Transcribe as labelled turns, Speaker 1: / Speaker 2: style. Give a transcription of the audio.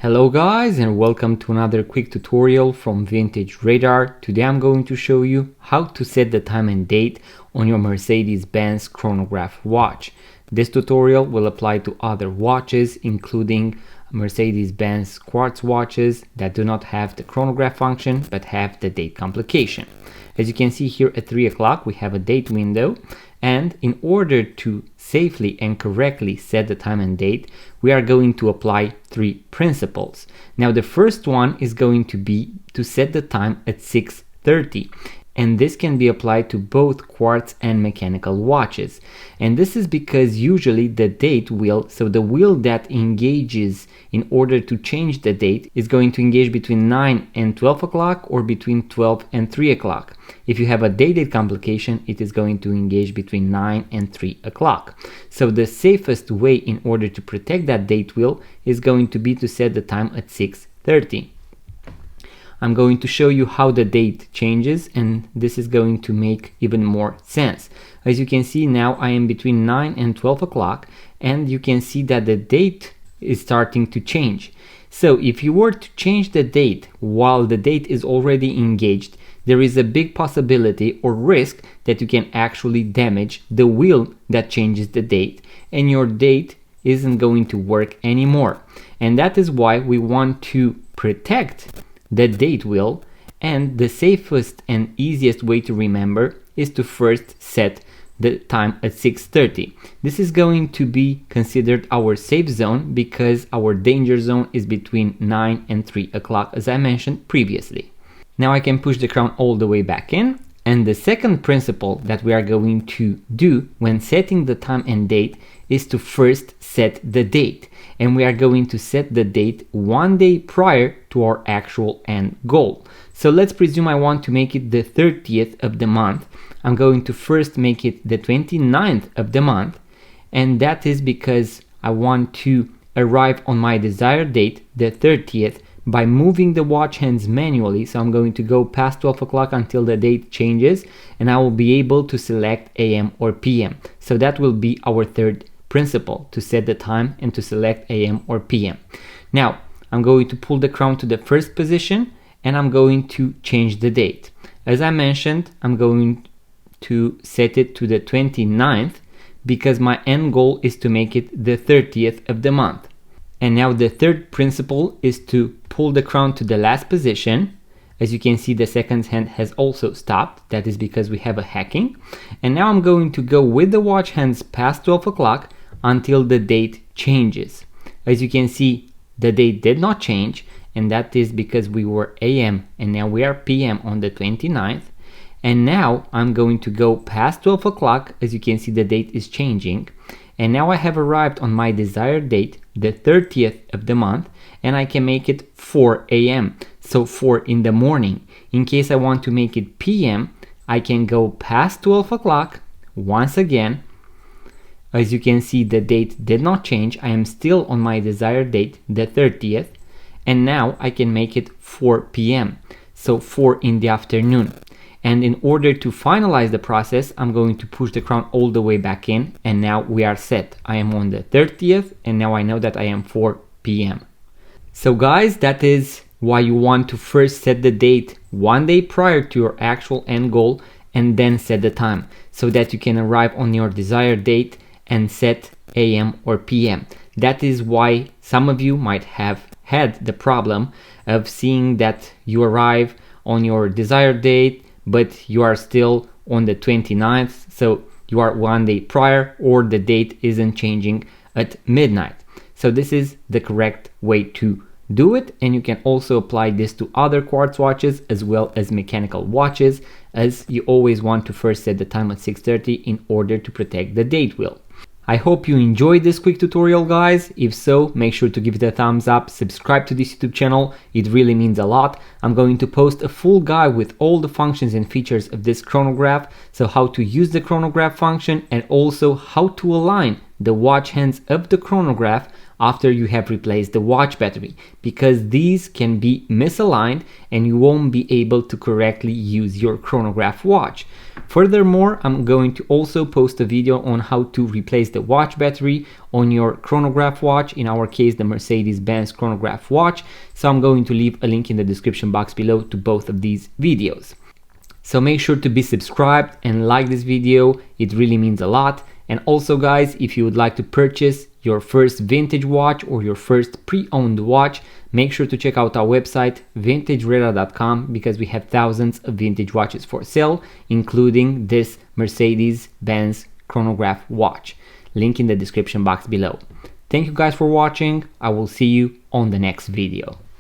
Speaker 1: Hello guys, and welcome to another quick tutorial from Vintage Radar. Today I'm going to show you how to set the time and date on your Mercedes-Benz Chronograph watch. This tutorial will apply to other watches, including Mercedes-Benz quartz watches that do not have the chronograph function but have the date complication. As you can see here at 3 o'clock we have a date window, and in order to safely and correctly set the time and date, we are going to apply three principles. Now the first one is going to be to set the time at 6:30, and this can be applied to both quartz and mechanical watches. And this is because usually the date wheel, so the wheel that engages in order to change the date, is going to engage between 9 and 12 o'clock or between 12 and 3 o'clock. If you have a dated complication, it is going to engage between 9 and 3 o'clock. So the safest way in order to protect that date wheel is going to be to set the time at 6:30. I'm going to show you how the date changes, and this is going to make even more sense. As you can see now, I am between 9 and 12 o'clock, and you can see that the date is starting to change. So if you were to change the date while the date is already engaged, there is a big possibility or risk that you can actually damage the wheel that changes the date, and your date isn't going to work anymore. And that is why we want to protect the date wheel, and the safest and easiest way to remember is to first set the time at 6:30. This is going to be considered our safe zone because our danger zone is between 9 and 3 o'clock, as I mentioned previously. Now I can push the crown all the way back in, and the second principle that we are going to do when setting the time and date is to first set the date, and we are going to set the date 1 day prior to our actual end goal. So let's presume I want to make it the 30th of the month. I'm going to first make it the 29th of the month, and that is because I want to arrive on my desired date, the 30th, by moving the watch hands manually. So I'm going to go past 12 o'clock until the date changes, and I will be able to select AM or PM. So that will be our third principle, to set the time and to select AM or PM. Now I'm going to pull the crown to the first position, and I'm going to change the date. As I mentioned, I'm going to set it to the 29th because my end goal is to make it the 30th of the month. And now the third principle is to pull the crown to the last position. As you can see, the second hand has also stopped. That is because we have a hacking. And now I'm going to go with the watch hands past 12 o'clock until the date changes. As you can see, the date did not change, and that is because we were AM and now we are PM on the 29th. And now I'm going to go past 12 o'clock. As you can see, the date is changing. And now I have arrived on my desired date, the 30th of the month, and I can make it 4 AM, so 4 in the morning. In case I want to make it PM, I can go past 12 o'clock once again. As you can see, the date did not change. I am still on my desired date, the 30th, and now I can make it 4 PM, so 4 in the afternoon. And in order to finalize the process, I'm going to push the crown all the way back in, and now we are set. I am on the 30th, and now I know that I am 4 PM. So guys, that is why you want to first set the date 1 day prior to your actual end goal, and then set the time, so that you can arrive on your desired date and set AM or PM. That is why some of you might have had the problem of seeing that you arrive on your desired date, but you are still on the 29th, so you are 1 day prior, or the date isn't changing at midnight. So this is the correct way to do it, and you can also apply this to other quartz watches as well as mechanical watches, as you always want to first set the time at 6:30 in order to protect the date wheel. I hope you enjoyed this quick tutorial, guys. If so, make sure to give it a thumbs up, subscribe to this YouTube channel, it really means a lot. I'm going to post a full guide with all the functions and features of this chronograph, so how to use the chronograph function and also how to align the watch hands of the chronograph after you have replaced the watch battery, because these can be misaligned and you won't be able to correctly use your chronograph watch. Furthermore, I'm going to also post a video on how to replace the watch battery on your chronograph watch, in our case the Mercedes-Benz Chronograph Watch, so I'm going to leave a link in the description box below to both of these videos. So make sure to be subscribed and like this video, it really means a lot. And also guys, if you would like to purchase your first vintage watch or your first pre-owned watch, make sure to check out our website vintageradar.com, because we have thousands of vintage watches for sale, including this Mercedes-Benz Chronograph watch. Link in the description box below. Thank you guys for watching. I will see you on the next video.